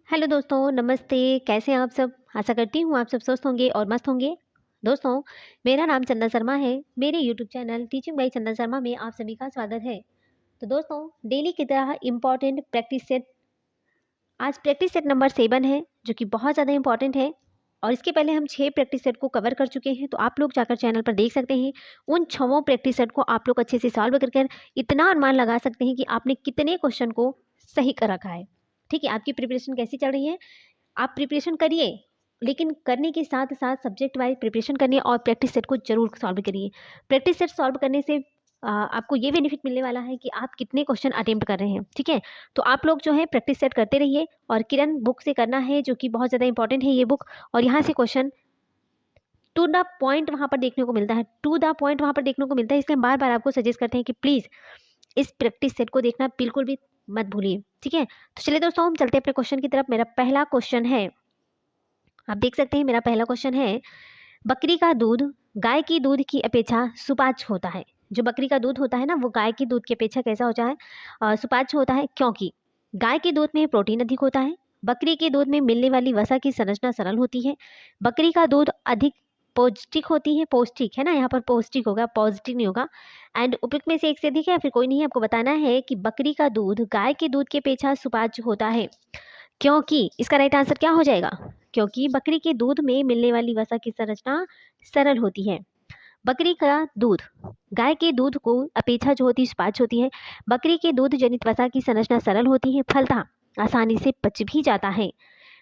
Hello दोस्तों, नमस्ते। कैसे हैं आप सब? आशा करती हूँ आप सब स्वस्थ होंगे और मस्त होंगे। दोस्तों, मेरा नाम चंदा शर्मा है। मेरे यूट्यूब चैनल टीचिंग बाय चंदा शर्मा में आप सभी का स्वागत है। तो दोस्तों, डेली की तरह इम्पोर्टेंट प्रैक्टिस सेट, आज प्रैक्टिस सेट नंबर 7 है, जो कि बहुत ज़्यादा इम्पोर्टेंट है। और इसके पहले हम 6 प्रैक्टिस सेट को कवर कर चुके हैं, तो आप लोग जाकर चैनल पर देख सकते हैं। उन 6 प्रैक्टिस सेट को आप लोग अच्छे से सॉल्व कर इतना अनुमान लगा सकते हैं कि आपने कितने क्वेश्चन को सही कर रखा है। ठीक है, आपकी प्रिपरेशन कैसी चल रही है? आप प्रिपरेशन करिए, लेकिन करने के साथ साथ सब्जेक्ट वाइज प्रिपरेशन करनी है और प्रैक्टिस सेट को जरूर सॉल्व करिए। प्रैक्टिस सेट सॉल्व करने से आपको ये बेनिफिट मिलने वाला है कि आप कितने क्वेश्चन अटेम्प्ट कर रहे हैं। ठीक है, तो आप लोग जो है प्रैक्टिस सेट करते रहिए और किरण बुक से करना है, जो कि बहुत ज़्यादा इंपॉर्टेंट है ये बुक। और यहाँ से क्वेश्चन टू द पॉइंट वहाँ पर देखने को मिलता है, टू द पॉइंट वहाँ पर देखने को मिलता है। इसलिए हम बार बार आपको सजेस्ट करते हैं कि प्लीज़ इस प्रैक्टिस सेट को देखना बिल्कुल भी मत भूलिए। ठीक है, तो चलिए दोस्तों, हम चलते हैं अपने क्वेश्चन की तरफ। मेरा पहला क्वेश्चन है, आप देख सकते हैं, मेरा पहला क्वेश्चन है, बकरी का दूध गाय की दूध की अपेक्षा सुपाच्य होता है। जो बकरी का दूध होता है ना, वो गाय की दूध की अपेक्षा कैसा होता है? सुपाच्य होता है, क्योंकि गाय के दूध में प्रोटीन अधिक होता है। बकरी के दूध में मिलने वाली वसा की संरचना सरल होती है। बकरी का दूध अधिक पौष्टिक होती है, पौष्टिक है ना, यहाँ पर पौष्टिक होगा, पॉजिटिव नहीं होगा। एंड उपयुक्त में से एक से अधिक है या फिर कोई नहीं है, आपको बताना है कि बकरी का दूध गाय के दूध की अपेक्षा सुपाच्य होता है, क्योंकि इसका राइट आंसर क्या हो जाएगा? क्योंकि बकरी के दूध में मिलने वाली वसा की संरचना सरल होती है। बकरी का दूध गाय के दूध को अपेक्षा जो होती है सुपाच्य होती है। बकरी के दूध जनित वसा की संरचना सरल होती है, फलतः आसानी से पच भी जाता है।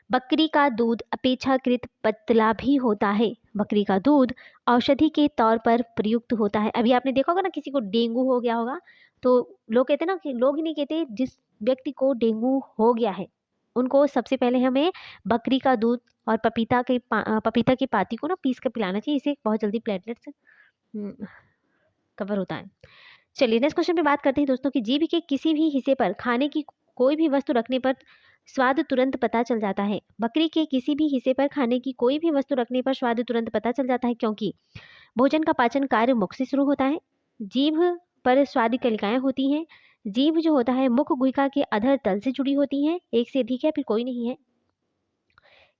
बकरी का दूध अपेक्षाकृत पतला भी होता है। बकरी का दूध औषधि के तौर पर प्रयुक्त होता है। अभी आपने देखा होगा ना, किसी को डेंगू हो गया होगा, तो लोग कहते हैं ना, कि लोग ही नहीं कहते, जिस व्यक्ति को डेंगू हो गया है उनको सबसे पहले हमें बकरी का दूध और पपीता की पाती को ना पीस कर पिलाना चाहिए। इससे बहुत जल्दी प्लेटलेट्स कवर होता है। चलिए नेक्स्ट क्वेश्चन पे बात करते हैं दोस्तों, कि जीभ के किसी भी हिस्से पर खाने की कोई भी वस्तु रखने पर स्वाद तुरंत पता चल जाता है। बकरी के किसी भी हिस्से पर खाने की कोई भी वस्तु रखने पर स्वाद तुरंत पता चल जाता है, क्योंकि भोजन का पाचन कार्य मुख से शुरू होता है। जीभ पर स्वाद कलिकाएं होती हैं। जीभ जो होता है मुख गुहिका के अधर तल से जुड़ी होती हैं। एक से अधिक है, फिर कोई नहीं है।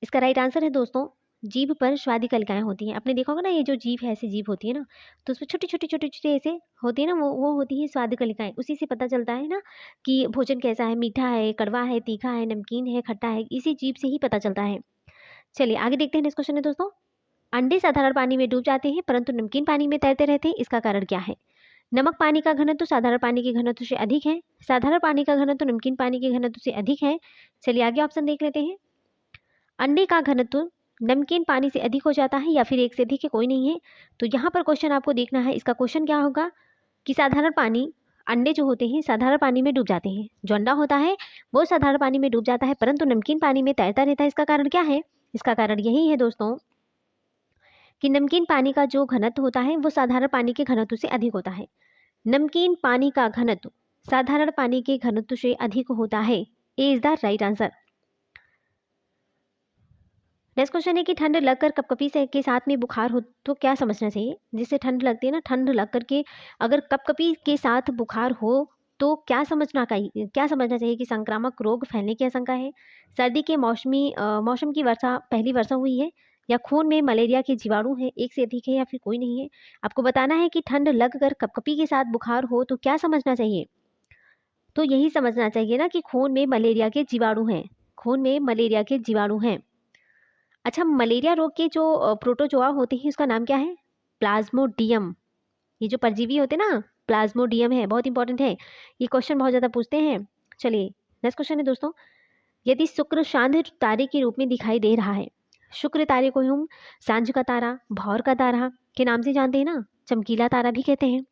इसका राइट आंसर है दोस्तों, जीभ पर स्वादि कलिकाएं होती हैं। आपने देखा होगा ना, ये जो जीभ है ऐसी जीभ होती है ना, तो उसमें छोटी छोटी छोटी छोटी ऐसे होती है ना, वो होती है स्वाद कलिकाएं। उसी से पता चलता है ना कि भोजन कैसा है, मीठा है, कड़वा है, तीखा है, नमकीन है, खट्टा है, इसी जीभ से ही पता चलता है। चलिए आगे देखते हैं। नेक्स्ट क्वेश्चन है दोस्तों, अंडे साधारण पानी में डूब जाते हैं परंतु नमकीन पानी में तैरते रहते हैं, इसका कारण क्या है? नमक पानी का घनत्व साधारण पानी के घनत्व से अधिक है। साधारण पानी का घनत्व नमकीन पानी के घनत्व से अधिक है। चलिए आगे ऑप्शन देख लेते हैं। अंडे का घनत्व नमकीन पानी से अधिक हो जाता है, या फिर एक से अधिक है, कोई नहीं है। तो यहाँ पर क्वेश्चन आपको देखना है, इसका क्वेश्चन क्या होगा कि साधारण पानी, अंडे जो होते हैं साधारण पानी में डूब जाते हैं। जो अंडा होता है वो साधारण पानी में डूब जाता है परंतु नमकीन पानी में तैरता रहता है, इसका कारण क्या है? इसका कारण यही है दोस्तों कि नमकीन पानी का जो घनत्व होता है वो साधारण पानी के घनत्व से अधिक होता है। नमकीन पानी का घनत्व साधारण पानी के घनत्व से अधिक होता है। A is the right answer. Next question है कि ठंड लगकर कपकपी से के साथ में बुखार हो तो क्या समझना चाहिए? जिससे ठंड लगती है ना, ठंड लग करके अगर कपकपी के साथ बुखार हो तो क्या समझना चाहिए कि संक्रामक रोग फैलने की आशंका है, सर्दी के मौसम की वर्षा, पहली वर्षा हुई है, या खून में मलेरिया के जीवाणु है, एक से अधिक है या फिर कोई नहीं है। आपको बताना है कि ठंड लगकर कपकपी के साथ बुखार हो तो क्या समझना चाहिए? तो यही समझना चाहिए ना कि खून में मलेरिया के जीवाणु हैं, खून में मलेरिया के जीवाणु हैं। अच्छा, मलेरिया रोग के जो प्रोटोजोआ होते हैं उसका नाम क्या है? प्लाज्मोडियम। ये जो परजीवी होते हैं ना, प्लाज्मोडियम है, बहुत इंपॉर्टेंट है, ये क्वेश्चन बहुत ज़्यादा पूछते हैं। चलिए नेक्स्ट क्वेश्चन है दोस्तों, यदि शुक्र शांत तारे के रूप में दिखाई दे रहा है, शुक्र तारे को हम सांझ का तारा, भौर का तारा के नाम से जानते हैं ना, चमकीला तारा भी कहते हैं।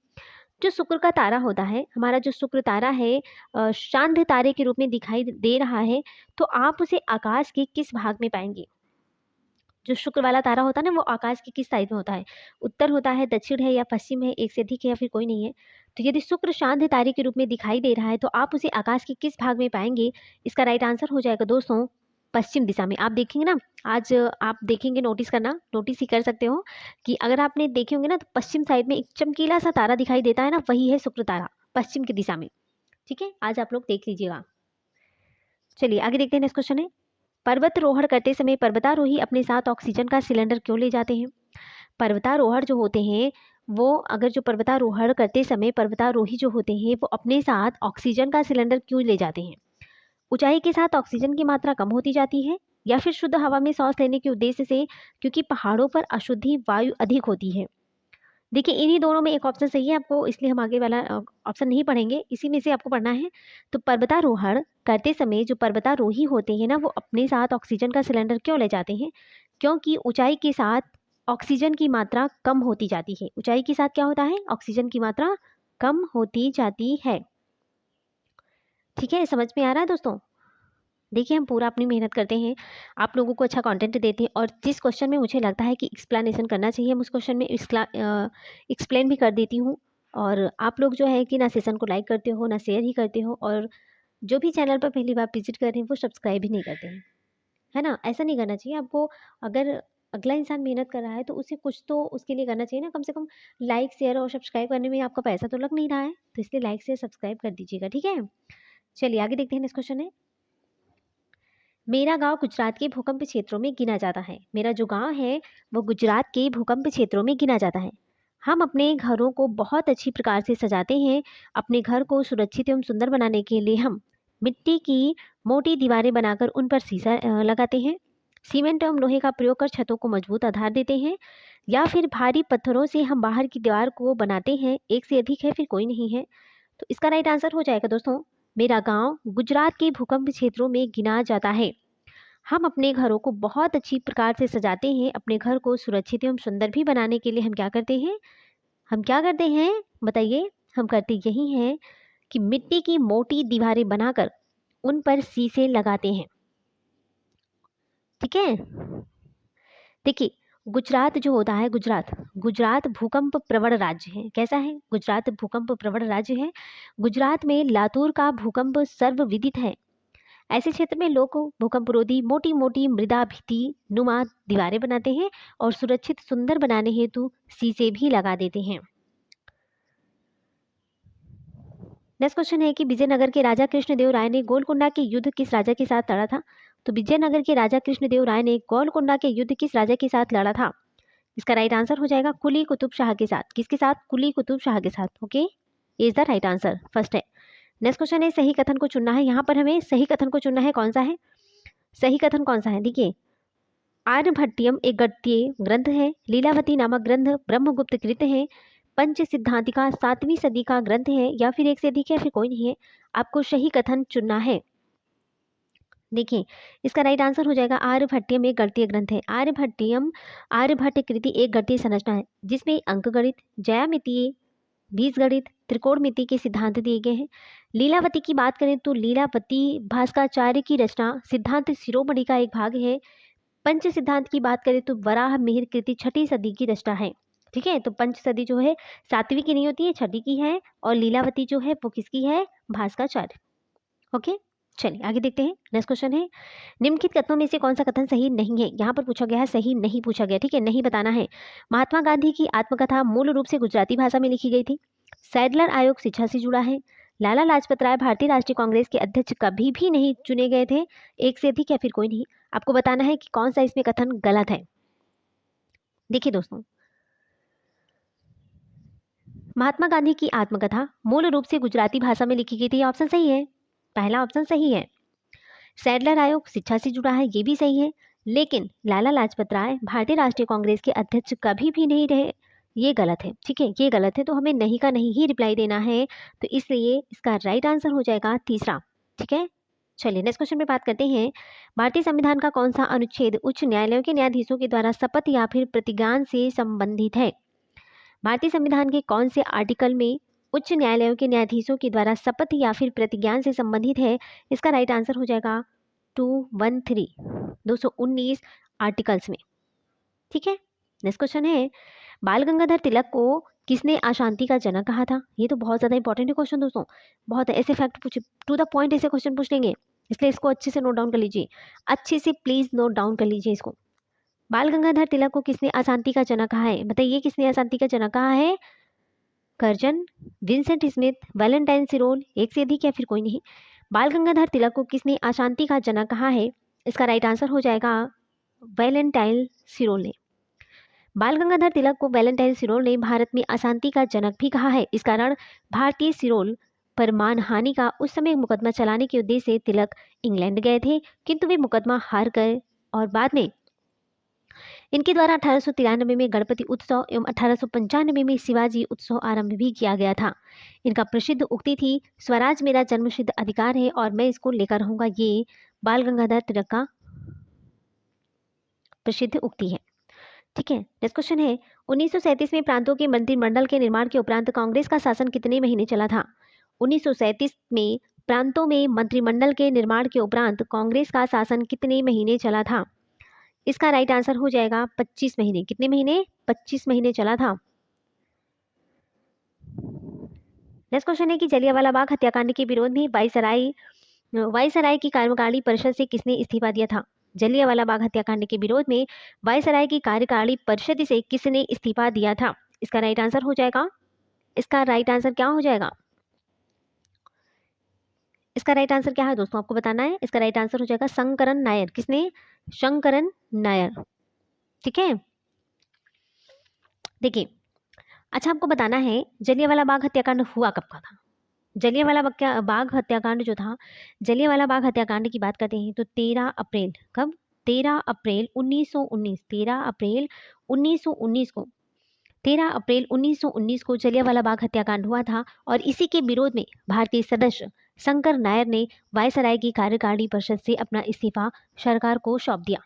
जो शुक्र का तारा होता है, हमारा जो शुक्र तारा है शांत तारे के रूप में दिखाई दे रहा है, तो आप उसे आकाश के किस भाग में पाएंगे? जो शुक्र वाला तारा होता है ना, वो आकाश की किस साइड में होता है? उत्तर होता है, दक्षिण है, या पश्चिम है, एक से अधिक है या फिर कोई नहीं है। तो यदि शुक्र शांत तारे के रूप में दिखाई दे रहा है तो आप उसे आकाश के किस भाग में पाएंगे? इसका राइट आंसर हो जाएगा दोस्तों, पश्चिम दिशा में। आप देखेंगे ना, आज आप देखेंगे, नोटिस करना, नोटिस ही कर सकते हो कि अगर आपने देखे होंगे ना, तो पश्चिम साइड में एक चमकीला सा तारा दिखाई देता है ना, वही है शुक्र तारा, पश्चिम की दिशा में। ठीक है, आज आप लोग देख लीजिएगा। चलिए आगे देखते हैं। नेक्स्ट क्वेश्चन है, पर्वतारोहण करते समय पर्वतारोही अपने साथ ऑक्सीजन का सिलेंडर क्यों ले जाते हैं? पर्वतारोहण जो होते हैं वो अगर जो पर्वतारोहण करते समय पर्वतारोही जो होते हैं वो अपने साथ ऑक्सीजन का सिलेंडर क्यों ले जाते हैं? ऊंचाई के साथ ऑक्सीजन की मात्रा कम होती जाती है, या फिर शुद्ध हवा में सांस लेने के उद्देश्य से, क्योंकि पहाड़ों पर अशुद्धि वायु अधिक होती है। देखिए इन्हीं दोनों में एक ऑप्शन सही है आपको, इसलिए हम आगे वाला ऑप्शन नहीं पढ़ेंगे, इसी में से आपको पढ़ना है। तो पर्वतारोहण करते समय जो पर्वतारोही होते हैं ना वो अपने साथ ऑक्सीजन का सिलेंडर क्यों ले जाते हैं? क्योंकि ऊंचाई के साथ ऑक्सीजन की मात्रा कम होती जाती है। ऊंचाई के साथ क्या होता है? ऑक्सीजन की मात्रा कम होती जाती है। ठीक है, समझ में आ रहा है दोस्तों? देखिए हम पूरा अपनी मेहनत करते हैं, आप लोगों को अच्छा कंटेंट देते हैं, और जिस क्वेश्चन में मुझे लगता है कि एक्सप्लेनेशन करना चाहिए हम उस क्वेश्चन में एक्सप्लेन भी कर देती हूँ। और आप लोग जो है कि ना सेशन को लाइक करते हो ना शेयर ही करते हो, और जो भी चैनल पर पहली बार विजिट कर रहे हैं वो सब्सक्राइब भी नहीं करते हैं, है ना? ऐसा नहीं करना चाहिए आपको। अगर अगला इंसान मेहनत कर रहा है तो उसे कुछ तो उसके लिए करना चाहिए ना, कम से कम लाइक शेयर और सब्सक्राइब करने में आपका पैसा तो लग नहीं रहा है, तो इसलिए लाइक शेयर सब्सक्राइब कर दीजिएगा, ठीक है? चलिए आगे देखते हैं। नेक्स्ट क्वेश्चन है, मेरा गांव गुजरात के भूकंप क्षेत्रों में गिना जाता है। मेरा जो गांव है वो गुजरात के भूकंप क्षेत्रों में गिना जाता है। हम अपने घरों को बहुत अच्छी प्रकार से सजाते हैं। अपने घर को सुरक्षित एवं सुंदर बनाने के लिए हम मिट्टी की मोटी दीवारें बनाकर उन पर शीशा लगाते हैं। सीमेंट एवं लोहे का प्रयोग कर छतों को मजबूत आधार देते हैं, या फिर भारी पत्थरों से हम बाहर की दीवार को बनाते हैं। एक से अधिक है फिर कोई नहीं है। तो इसका राइट आंसर हो जाएगा दोस्तों, मेरा गांव गुजरात के भूकंप क्षेत्रों में गिना जाता है। हम अपने घरों को बहुत अच्छी प्रकार से सजाते हैं। अपने घर को सुरक्षित एवं सुंदर भी बनाने के लिए हम क्या करते हैं? हम क्या करते हैं बताइए? हम करते यही हैं कि मिट्टी की मोटी दीवारें बनाकर उन पर शीशे लगाते हैं। ठीक है, देखिए गुजरात जो होता है, गुजरात भूकंप प्रवण राज्य है। कैसा है? गुजरात भूकंप प्रवण राज्य है। गुजरात में लातूर का भूकंप सर्वविदित है। ऐसे क्षेत्र में लोग भूकंपरोधी मोटी मोटी मृदा भित्ति नुमा दीवारें बनाते हैं और सुरक्षित सुंदर बनाने हेतु शीशे भी लगा देते हैं। नेक्स्ट क्वेश्चन है कि विजयनगर के राजा कृष्णदेव राय ने गोलकुंडा के युद्ध किस राजा के साथ लड़ा था? तो विजयनगर के राजा कृष्णदेव राय ने गोलकुंडा के युद्ध किस राजा के साथ लड़ा था? इसका राइट आंसर हो जाएगा कुली कुतुब शाह के साथ। किसके साथ? कुली कुतुब शाह के साथ। Okay, is the right answer, first है। नेक्स्ट क्वेश्चन है, सही कथन को चुनना है। यहाँ पर हमें सही कथन को चुनना है। कौन सा है सही कथन? कौन सा है? देखिए, आर्यभट्टियम एक गद्य ग्रंथ है। लीलावती नामक ग्रंथ ब्रह्मगुप्त कृत है। पंच सिद्धांतिका 7वीं सदी का ग्रंथ है, या फिर एक से अधिक है फिर कोई नहीं है। आपको सही कथन चुनना है। देखिए इसका राइट आंसर हो जाएगा आर्यभट्टियम एक गणितीय ग्रंथ है। आर्यभट्ट कृति एक गणितीय संरचना है जिसमें अंकगणित, ज्यामितीय, बीजगणित, त्रिकोणमिति के सिद्धांत दिए गए हैं। लीलावती की बात करें तो लीलावती भास्कराचार्य की रचना सिद्धांत शिरोमणि का एक भाग है। पंच सिद्धांत की बात करें तो वराह मिहिर कृति 6ठी सदी की रचना है। ठीक है, तो पंच सदी जो है 7वीं की नहीं होती है, 6ठी की है, और लीलावती जो है वो किसकी है? भास्कराचार्य। ओके, चलिए आगे देखते हैं। नेक्स्ट क्वेश्चन है, निम्नलिखित कथनों में से कौन सा कथन सही नहीं है? यहाँ पर पूछा गया है, सही नहीं पूछा गया। ठीक है, नहीं बताना है। महात्मा गांधी की आत्मकथा मूल रूप से गुजराती भाषा में लिखी गई थी। सैडलर आयोग शिक्षा से जुड़ा है। लाला लाजपत राय भारतीय राष्ट्रीय कांग्रेस के अध्यक्ष कभी भी नहीं चुने गए थे। एक से अधिक या फिर कोई नहीं। आपको बताना है कि कौन सा इसमें कथन गलत है। देखिए दोस्तों, महात्मा गांधी की आत्मकथा मूल रूप से गुजराती भाषा में लिखी गई थी। ऑप्शन सही है, पहला ऑप्शन सही है। सैडलर आयोग शिक्षा से जुड़ा है, ये भी सही है। लेकिन लाला लाजपत राय भारतीय राष्ट्रीय कांग्रेस के अध्यक्ष कभी भी नहीं रहे, ये गलत है। ठीक है, ये गलत है, तो हमें नहीं का नहीं ही रिप्लाई देना है। तो इसलिए इसका राइट आंसर हो जाएगा तीसरा। ठीक है, चलिए नेक्स्ट क्वेश्चन पे बात करते हैं। भारतीय संविधान का कौन सा अनुच्छेद उच्च न्यायालयों के न्यायाधीशों के द्वारा शपथ या फिर प्रतिज्ञान से संबंधित है? भारतीय संविधान के कौन से आर्टिकल में उच्च न्यायालयों के न्यायाधीशों के द्वारा शपथ या फिर प्रतिज्ञान से संबंधित है? इसका राइट आंसर हो जाएगा 219 आर्टिकल्स में। ठीक है, नेक्स्ट क्वेश्चन है, बाल गंगाधर तिलक को किसने अशांति का जनक कहा था? ये तो बहुत ज्यादा इंपॉर्टेंट है क्वेश्चन दोस्तों, बहुत ऐसे फैक्ट पूछे, टू द पॉइंट ऐसे क्वेश्चन पूछ लेंगे, इसलिए इसको अच्छे से नोट डाउन कर लीजिए। अच्छे से प्लीज नोट डाउन कर लीजिए इसको। बाल गंगाधर तिलक को किसने अशांति का जनक कहा है? बताइए, किसने अशांति का जनक कहा है? कर्जन, विंसेंट स्मिथ, वैलेंटाइन सिरोल, एक से अधिक या फिर कोई नहीं। बाल गंगाधर तिलक को किसने अशांति का जनक कहा है? इसका राइट आंसर हो जाएगा वैलेंटाइन सिरोल ने। बाल गंगाधर तिलक को वैलेंटाइन सिरोल ने भारत में अशांति का जनक भी कहा है। इस कारण भारतीय सिरोल पर मानहानि का उस समय मुकदमा चलाने के उद्देश्य से तिलक इंग्लैंड गए थे, किंतु वे मुकदमा हार गए और बाद में इनके द्वारा 1893 में गणपति उत्सव एवं 1895 में शिवाजी उत्सव आरंभ भी किया गया था। इनका प्रसिद्ध उक्ति थी, स्वराज मेरा जन्मसिद्ध अधिकार है और मैं इसको लेकर रहूंगा। ये बाल गंगाधर तिलक का प्रसिद्ध उक्ति है। ठीक है, नेक्स्ट क्वेश्चन है 1937 में प्रांतों के मंत्रिमंडल के निर्माण के उपरांत कांग्रेस का शासन कितने महीने चला था? 1937 में प्रांतों में मंत्रिमंडल के निर्माण के उपरांत कांग्रेस का शासन कितने महीने चला था? इसका राइट आंसर हो जाएगा 25 महीने। कितने महीने? 25 महीने चला था। नेक्स्ट क्वेश्चन है कि जलियांवाला बाग हत्याकांड के विरोध में वायसराय की कार्यकारिणी परिषद से किसने इस्तीफा दिया था? जलियांवाला बाग हत्याकांड के विरोध में वायसराय की कार्यकारिणी परिषद से किसने इस्तीफा दिया था? इसका राइट आंसर हो जाएगा, इसका राइट आंसर क्या हो जाएगा? इसका राइट आंसर क्या है दोस्तों, आपको बताना है। इसका राइट आंसर हो जाएगा शंकरन नायर। किसने? शंकरन नायर। ठीक है, देखिए, अच्छा आपको बताना है जलियांवाला बाग हत्याकांड हुआ कब का था? जलियांवाला बाग हत्याकांड जो था, जलियांवाला बाग हत्याकांड की बात करते हैं तो 13 अप्रैल, कब? 13 अप्रैल 1919, 13 अप्रैल 1919 को 13 अप्रैल 1919 को जलियांवाला बाग हत्याकांड हुआ था और इसी के विरोध में भारतीय सदस्य शंकर नायर ने वायसराय की कार्यकारिणी परिषद से अपना इस्तीफा सरकार को सौंप दिया।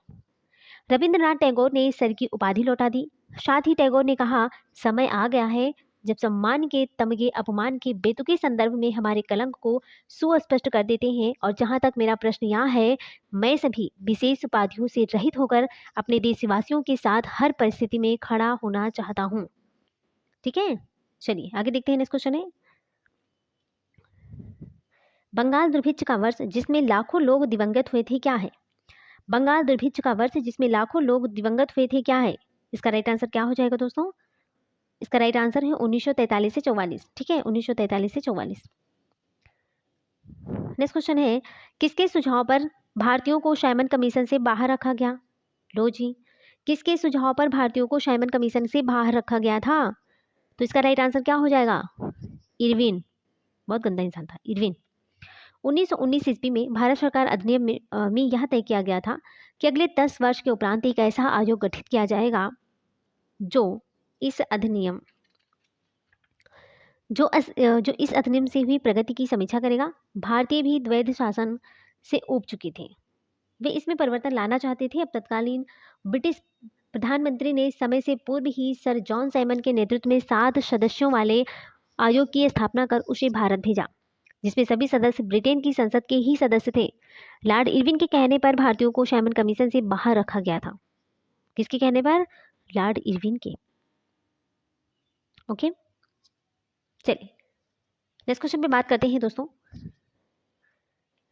रविंद्रनाथ टैगोर ने सर की उपाधि लौटा दी। साथ ही टैगोर ने कहा, समय आ गया है जब सम्मान के तमगे अपमान के बेतुके संदर्भ में हमारे कलंक को सुस्पष्ट कर देते हैं। और जहां तक मेरा प्रश्न यहाँ है, मैं सभी विशेष उपाधियों से रहित होकर अपने देशवासियों के साथ हर परिस्थिति में खड़ा होना चाहता हूँ। ठीक है, चलिए आगे देखते हैं। नेक्स्ट क्वेश्चन है, बंगाल दुर्भिक्ष का वर्ष जिसमें लाखों लोग दिवंगत हुए थे क्या है? बंगाल दुर्भिक्ष का वर्ष जिसमें लाखों लोग दिवंगत हुए थे क्या है? इसका राइट आंसर क्या हो जाएगा दोस्तों? इसका राइट आंसर है 1943 से 44। ठीक है, 1943 से 44। नेक्स्ट क्वेश्चन है, किसके सुझाव पर भारतीयों को साइमन कमीशन से बाहर रखा गया? लो जी, किसके सुझाव पर भारतीयों को साइमन कमीशन से बाहर रखा गया था? तो इसका राइट आंसर क्या हो जाएगा? इरविन। बहुत गंदा इंसान था इरविन। 1919 ईस्वी में भारत सरकार अधिनियम में यह तय किया गया था कि अगले 10 वर्ष के उपरांत एक ऐसा आयोग गठित किया जाएगा जो इस अधिनियम से हुई प्रगति की समीक्षा करेगा। भारतीय भी द्वैध शासन से ऊब चुके थे, वे इसमें परिवर्तन लाना चाहते थे। अब तत्कालीन ब्रिटिश प्रधानमंत्री ने समय से पूर्व ही सर जॉन साइमन के नेतृत्व में 7 सदस्यों वाले आयोग की स्थापना कर उसे भारत भेजा, जिसमें सभी सदस्य ब्रिटेन की संसद के ही सदस्य थे। लॉर्ड इरविन के कहने पर भारतीयों को साइमन कमीशन से बाहर रखा गया था। किसके कहने पर? लॉर्ड इरविन के। ओके, चलिए नेक्स्ट क्वेश्चन पे बात करते हैं दोस्तों।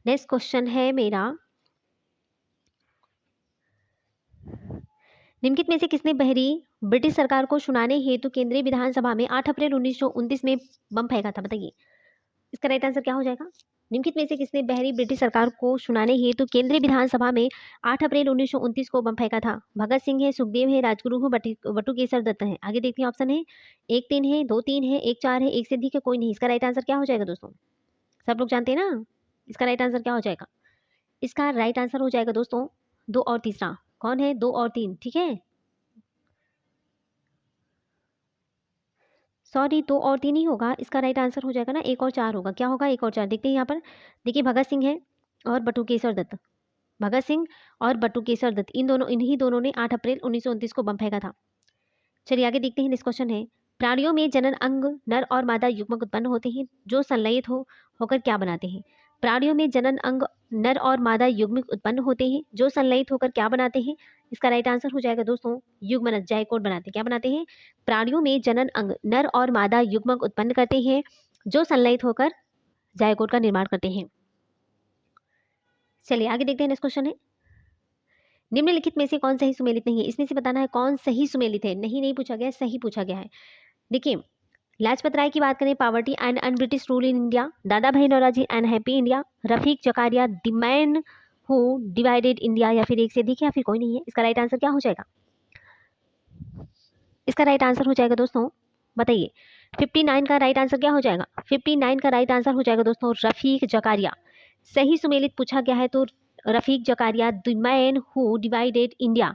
नेक्स्ट क्वेश्चन है मेरा, निम्नलिखित में से किसने बहरी ब्रिटिश सरकार को सुनाने हेतु केंद्रीय विधानसभा में 8 अप्रैल 1929 में बम फेंका था? बताइए, इसका राइट आंसर क्या हो जाएगा? निम्नलिखित में से किसने बहरी ब्रिटिश सरकार को सुनाने हेतु केंद्रीय विधानसभा में 8 अप्रैल 1929 को बम फेंका था? भगत सिंह है, सुखदेव है, राजगुरु है, बटुकेशर दत्त है। आगे देखते हैं, ऑप्शन है 1 3 है, 2 3 है, 1 4 है, 1 से अधिक है, कोई नहीं। इसका राइट आंसर क्या हो जाएगा दोस्तों? सब लोग जानते हैं ना, इसका राइट आंसर क्या हो जाएगा? इसका राइट आंसर हो जाएगा दोस्तों 2 और तीसरा। कौन है? 2 और 3। ठीक है, सॉरी 2 और 3 ही होगा, इसका राइट आंसर हो जाएगा ना 1 और 4 होगा। क्या होगा? 1 और 4। देखते हैं यहाँ पर, देखिए भगत सिंह है और बटुकेशर दत्त। भगत सिंह और बटुकेशर दत्त, इन्हीं दोनों ने 8 अप्रैल 1929 को बम फेंका था। चलिए आगे देखते हैं। नेक्स्ट क्वेश्चन है, प्राणियों में जनन अंग नर और मादा युग्मक उत्पन्न होते हैं जो संलयित होकर क्या बनाते हैं? प्राणियों में जनन अंग नर और मादा युग्मक उत्पन्न होते हैं जो संलयित होकर क्या बनाते हैं? इसका राइट आंसर हो जाएगा दोस्तों युग्मनज, जायकोट बनाते हैं। क्या बनाते हैं? प्राणियों में जनन अंग नर और मादा युग्मक उत्पन्न करते हैं जो संलयित होकर जायकोट का निर्माण करते हैं। चलिए आगे देखते हैं। नेक्स्ट क्वेश्चन है, निम्नलिखित में से कौन सही सुमेलित नहीं है? इसमें से बताना है कौन सही सुमेलित है। नहीं पूछा गया, सही पूछा गया है। देखिए, लाजपत राय की बात करें, poverty and un British rule in India, Dadabhai Naoroji and happy India, Rafiq Zakaria the man who divided India, या फिर एक से अधिक, या फिर कोई नहीं है। इसका राइट आंसर क्या हो जाएगा? इसका राइट आंसर हो जाएगा दोस्तों, बताइए 59 का राइट आंसर क्या हो जाएगा? 59 का राइट आंसर हो जाएगा दोस्तों रफीक जकारिया। सही सुमेलित पूछा गया है तो Rafiq Zakaria, the man who divided India,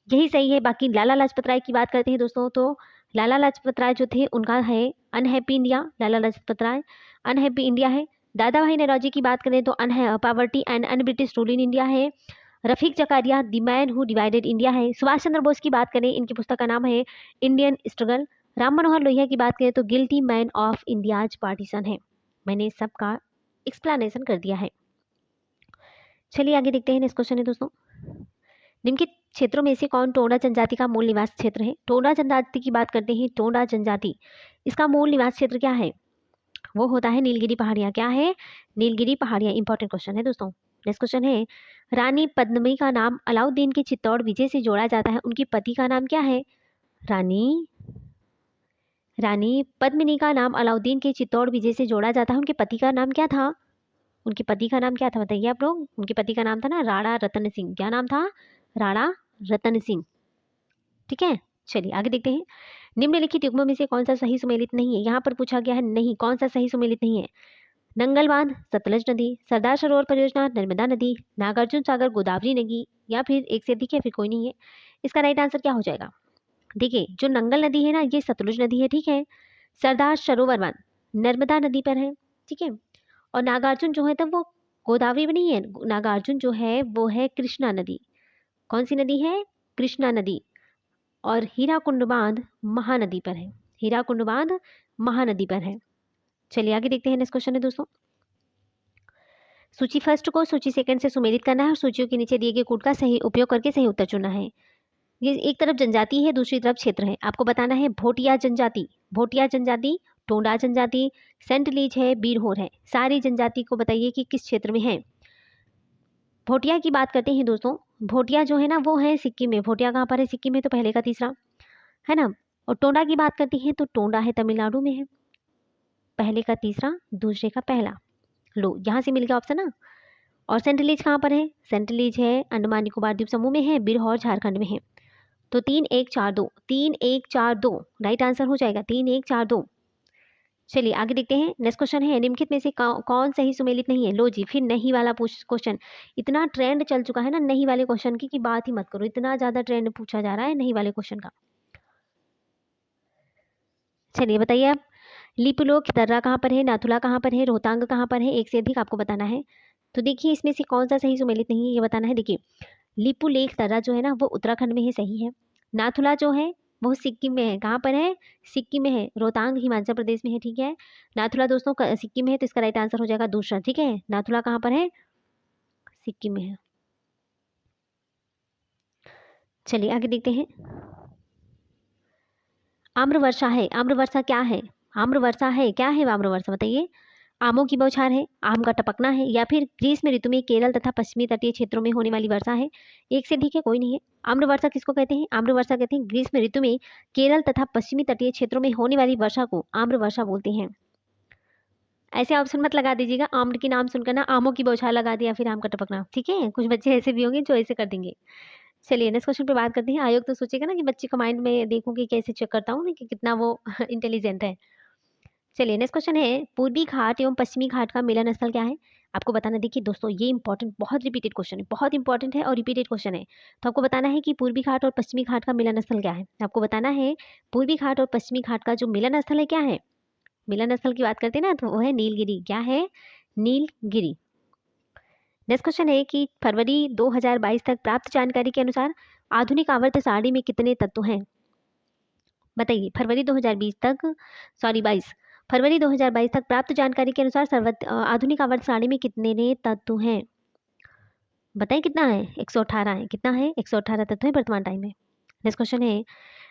यही सही है। बाकी लाला लाजपत राय की बात करते हैं दोस्तों, तो लाला लाजपत राय जो थे उनका है unhappy India, Lala Lajpat Rai unhappy India है। दादा भाई नौरोजी की बात करें तो poverty and un British rule in India है। Rafiq Zakaria the man who divided India है। सुभाष चंद्र बोस की बात करें, इनकी पुस्तक का नाम है इंडियन स्ट्रगल। राम मनोहर लोहिया की बात करें तो guilty man of India's partition है। मैंने सबका एक्सप्लेनेशन कर दिया है। चलिए आगे देखते हैं। नेक्स्ट क्वेश्चन है दोस्तों, निम्नलिखित क्षेत्रों में से कौन टोडा जनजाति का मूल निवास क्षेत्र है? टोडा जनजाति की बात करते हैं, टोडा जनजाति, इसका मूल निवास क्षेत्र क्या है? वो होता है नीलगिरी पहाड़ियाँ। क्या है? नीलगिरी पहाड़ियाँ। इंपॉर्टेंट क्वेश्चन है दोस्तों। नेक्स्ट क्वेश्चन है, रानी पद्मिनी का नाम अलाउद्दीन के चित्तौड़ विजय से जोड़ा जाता है, उनके पति का नाम क्या है? रानी पद्मिनी का नाम अलाउद्दीन के चित्तौड़ विजय से जोड़ा जाता है, उनके पति का नाम क्या था? उनके पति का नाम क्या था बताइए आप लोग? उनके पति का नाम था ना राणा रतन सिंह। क्या नाम था? राणा रतन सिंह। ठीक है, चलिए आगे देखते हैं। निम्नलिखित युग्मों में से कौन सा सही सुमेलित नहीं है? यहाँ पर पूछा गया है नहीं, कौन सा सही सुमेलित नहीं है? नंगल बांध सतलज नदी, सरदार सरोवर परियोजना नर्मदा नदी, नागार्जुन सागर गोदावरी नदी, या फिर एक से अधिक, या फिर कोई नहीं है। इसका राइट आंसर क्या हो जाएगा? देखिए जो नंगल नदी है ना, ये सतलुज नदी है, ठीक है। सरदार सरोवर बांध नर्मदा नदी पर है, ठीक है। और नागार्जुन जो है तब वो गोदावरी में नहीं है, नागार्जुन जो है वो है कृष्णा नदी। कौन सी नदी है? कृष्णा नदी। और हीराकुंड बांध महानदी पर है, हीराकुंड बांध महानदी पर है। चलिए आगे देखते हैं। नेक्स्ट क्वेश्चन है दोस्तों, सूची फर्स्ट को सूची सेकंड से सुमेलित करना है और सूचियों के नीचे दिए गए कोड का सही उपयोग करके सही उत्तर चुनना है। ये एक तरफ जनजाति है, दूसरी तरफ क्षेत्र है। आपको बताना है भोटिया जनजाति, भोटिया जनजाति, टोंडा जनजाति, सेंटलीज है, बीरहोर है। सारी जनजाति को बताइए कि किस क्षेत्र में है। भोटिया की बात करते हैं दोस्तों, भोटिया जो है ना वो है सिक्किम में। भोटिया कहाँ पर है? सिक्किम में, तो पहले का तीसरा है ना। और टोंडा की बात करते हैं तो टोंडा है तमिलनाडु में है, पहले का तीसरा, दूसरे का पहला। लो यहाँ से मिल गया ऑप्शन ना। और सेंटलीज कहाँ पर है? सेंटलीज है अंडमान निकोबार द्वीप समूह में है, बीरहोर झारखंड में है। तो 3 1 4 2, 3 1 4 2 राइट आंसर हो जाएगा, 3 1 4 2। चलिए आगे देखते हैं। नेक्स्ट क्वेश्चन है, निम्नलिखित में से कौन सही सुमेलित नहीं है? लो जी, फिर नहीं वाला क्वेश्चन। इतना ट्रेंड चल चुका है ना नहीं वाले क्वेश्चन की कि बात ही मत करो, इतना ज़्यादा ट्रेंड पूछा जा रहा है नहीं वाले क्वेश्चन का। चलिए बताइए आप, लिपुलेख दर्रा कहाँ पर है, नाथुला कहाँ पर है, रोहतांग कहाँ पर है? एक से अधिक आपको बताना है। तो देखिए इसमें से कौन सा सही सुमेलित नहीं है ये बताना है। देखिए लिपुलेख दर्रा जो है ना वो उत्तराखंड में है, सही है। नाथुला जो है वो सिक्किम में है। कहाँ पर है? सिक्किम में है। रोहतांग हिमाचल प्रदेश में है, ठीक है। नाथुला दोस्तों सिक्किम में है, तो इसका राइट आंसर हो जाएगा दूसरा, ठीक है। नाथुला कहाँ पर है? सिक्किम में है। चलिए आगे देखते हैं। आम्रवर्षा है, आम्रवर्षा क्या है? आम्रवर्षा है, क्या है आम्रवर्षा बताइए? आमों की बौछार है, आम का टपकना है, या फिर ग्रीष्म ऋतु में केरल तथा पश्चिमी तटीय क्षेत्रों में होने वाली वर्षा है। एक से अधिक है, कोई नहीं है। आम्रवर्षा किसको कहते हैं? आम्रवर्षा कहते हैं ग्रीष्म ऋतु में केरल तथा पश्चिमी तटीय क्षेत्रों में होने वाली वर्षा को आम्रवर्षा बोलते हैं। ऐसे ऑप्शन मत लगा दीजिएगा, आम्र के नाम सुनकर ना आमों की बौछार लगा दिया फिर आम का टपकना, ठीक है। कुछ बच्चे ऐसे भी होंगे जो ऐसे कर देंगे। चलिए नेक्स्ट क्वेश्चन पे बात करते हैं। आयोग तो सोचेगा ना कि बच्चे का माइंड में देखूं कि कैसे चेक करता हूँ कि कितना वो इंटेलिजेंट है। चलिए नेक्स्ट क्वेश्चन है, पूर्वी घाट एवं पश्चिमी घाट का मिलन स्थल क्या है? आपको बताना। देखिए दोस्तों ये इंपॉर्टेंट, बहुत रिपीटेड क्वेश्चन है, बहुत इंपॉर्टेंट है और रिपीटेड क्वेश्चन है। तो आपको बताना है कि पूर्वी घाट और पश्चिमी घाट का मिलन स्थल क्या है। आपको बताना है पूर्वी घाट और पश्चिमी घाट का जो मिलन स्थल है क्या है। मिलन स्थल की बात करते हैं ना तो वो है नीलगिरी। क्या है? नीलगिरी। नेक्स्ट क्वेश्चन है कि फरवरी 2022 तक प्राप्त जानकारी के अनुसार आधुनिक आवर्त सारणी में कितने तत्व हैं? बताइए फरवरी 2020 तक, सॉरी 22, फरवरी 2022 तक प्राप्त जानकारी के अनुसार आधुनिक आवर्त सारणी में कितने तत्व हैं? बताएं कितना है? 118 है। कितना है? 118 तत्व है वर्तमान टाइम में। नेक्स्ट क्वेश्चन है,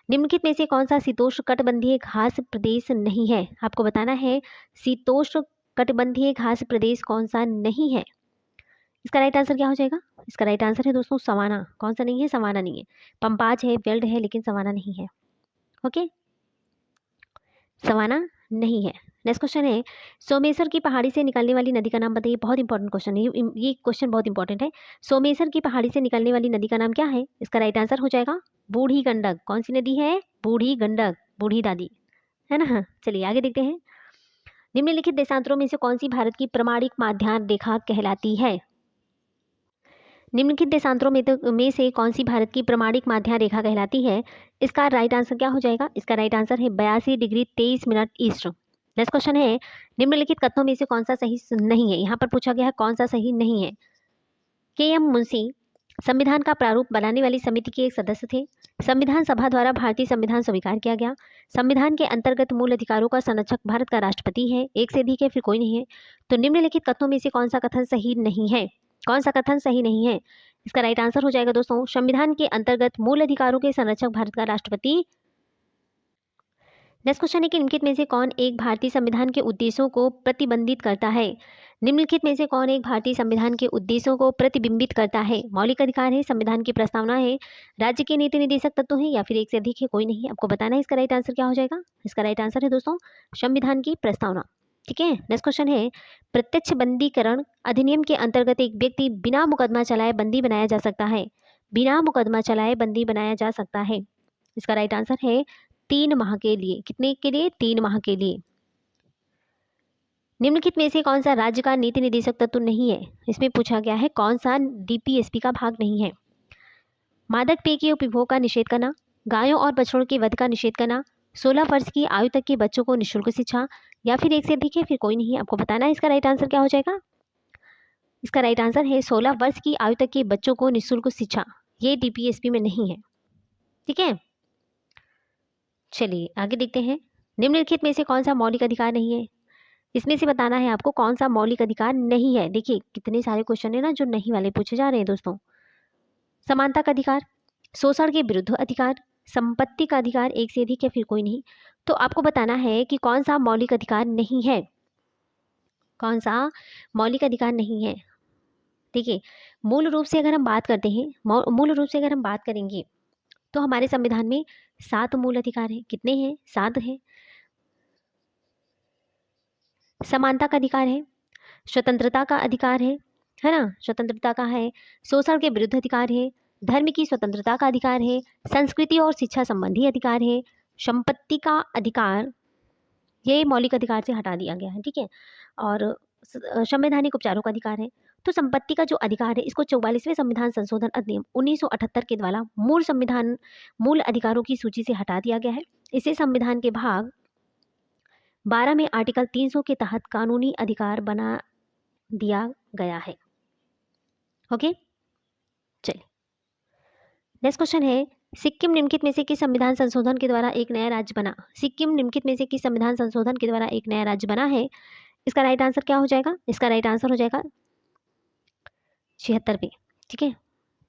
निम्नलिखित में से कौन सा शीतोष्ण कटिबंधीय घास प्रदेश नहीं है? आपको बताना है शीतोष्ण कटिबंधीय घास प्रदेश कौन सा नहीं है। इसका राइट आंसर क्या हो जाएगा? इसका राइट आंसर है दोस्तों सवाना। कौन सा नहीं है? सवाना नहीं है। पंपाज है, वेल्ड है, लेकिन सवाना नहीं है। ओके, सवाना नहीं है। नेक्स्ट क्वेश्चन है, सोमेश्वर की पहाड़ी से निकलने वाली नदी का नाम बताइए। बहुत इंपॉर्टेंट क्वेश्चन है ये क्वेश्चन बहुत इंपॉर्टेंट है। सोमेश्वर की पहाड़ी से निकलने वाली नदी का नाम क्या है? इसका राइट आंसर हो जाएगा बूढ़ी गंडक। कौन सी नदी है? बूढ़ी गंडक, बूढ़ी दादी, है ना। चालिए आगे देखते हैं। निम्नलिखित देशांतरों में से कौन सी भारत की प्रमाणिक माध्याह्न रेखा कहलाती है? निम्नलिखित देशांतरों में से कौन सी भारत की प्रमाणिक माध्याह्न रेखा कहलाती है? इसका राइट आंसर क्या हो जाएगा? इसका राइट आंसर है 82 degree 23 minute east. Next question है, निम्नलिखित कथनों में से कौन सा सही नहीं है? यहाँ पर पूछा गया है कौन सा सही नहीं है। के.एम. मुंशी संविधान का प्रारूप बनाने वाली समिति के एक सदस्य थे। संविधान सभा द्वारा भारतीय संविधान स्वीकार किया गया। संविधान के अंतर्गत मूल अधिकारों का संरक्षक भारत का राष्ट्रपति है। एक से अधिक है, फिर कोई नहीं है। तो निम्नलिखित कथनों में से कौन सा कथन सही नहीं है? कौन सा कथन सही नहीं है? इसका राइट आंसर हो जाएगा दोस्तों, संविधान के अंतर्गत मूल अधिकारों के संरक्षक भारत का राष्ट्रपति। नेक्स्ट क्वेश्चन है कि निम्नलिखित में से कौन एक भारतीय संविधान के उद्देश्यों को प्रतिबंधित करता है? निम्नलिखित में से कौन एक भारतीय संविधान के उद्देश्यों को प्रतिबिंबित करता है? मौलिक अधिकार है, संविधान की प्रस्तावना है, राज्य के नीति निर्देशक तत्व है, या फिर एक से अधिक है, कोई नहीं है। आपको बताना है इसका राइट आंसर क्या हो जाएगा। इसका राइट आंसर है दोस्तों संविधान की प्रस्तावना। ठीक है। नेक्स्ट क्वेश्चन है, प्रत्यक्ष बंदीकरण अधिनियम के अंतर्गत एक व्यक्ति बिना मुकदमा चलाए बंदी बनाया जा सकता है। बिना मुकदमा चलाए बंदी बनाया जा सकता है। इसका राइट आंसर है 3 माह के लिए। कितने के लिए? 3 माह के लिए। निम्नलिखित में से कौन सा राज्य का नीति निर्देशक तत्व नहीं है? इसमें पूछा गया है कौन सा डीपीएसपी का भाग नहीं है। मादक पेय के उपभोग का निषेध करना, गायों और बछड़ों के वध का निषेध करना, 16 वर्ष की आयु तक के बच्चों को निःशुल्क शिक्षा, या फिर एक से अधिक है, फिर कोई नहीं है। आपको बताना है इसका राइट आंसर क्या हो जाएगा। इसका राइट आंसर है 16 वर्ष की आयु तक के बच्चों को निःशुल्क शिक्षा। ये डीपीएसपी में नहीं है। ठीक है। चलिए आगे देखते हैं। निम्नलिखित में से कौन सा मौलिक अधिकार नहीं है? इसमें से बताना है आपको कौन सा मौलिक अधिकार नहीं है। देखिए कितने सारे क्वेश्चन है ना जो नहीं वाले पूछे जा रहे हैं दोस्तों। समानता का अधिकार, शोषण के विरुद्ध अधिकार, संपत्ति का अधिकार, एक से अधिक या फिर कोई नहीं। तो आपको बताना है कि कौन सा मौलिक अधिकार नहीं है। कौन सा मौलिक अधिकार नहीं है। देखिए मूल रूप से अगर हम बात करते हैं, मूल रूप से अगर हम बात करेंगे तो हमारे संविधान में 7 मूल अधिकार हैं। कितने हैं? 7 हैं। समानता का अधिकार है, स्वतंत्रता का अधिकार है ना, स्वतंत्रता का है, शोषण के विरुद्ध अधिकार है, धर्म की स्वतंत्रता का अधिकार है, संस्कृति और शिक्षा संबंधी अधिकार है, संपत्ति का अधिकार, ये मौलिक अधिकार से हटा दिया गया है। ठीक है। और संवैधानिक उपचारों का अधिकार है। तो संपत्ति का जो अधिकार है इसको 44वें संविधान संशोधन अधिनियम 1978 के द्वारा मूल अधिकारों की सूची से हटा दिया गया है। इसे संविधान के भाग 12 में आर्टिकल 300 के तहत कानूनी अधिकार बना दिया गया है। ओके। चलिए नेक्स्ट क्वेश्चन है, सिक्किम निम्नलिखित में से किस संविधान संशोधन के द्वारा एक नया राज्य बना? सिक्किम निम्नलिखित में से किस संविधान संशोधन के द्वारा एक नया राज्य बना है? इसका राइट आंसर क्या हो जाएगा? इसका राइट आंसर हो जाएगा 76 पे। ठीक है।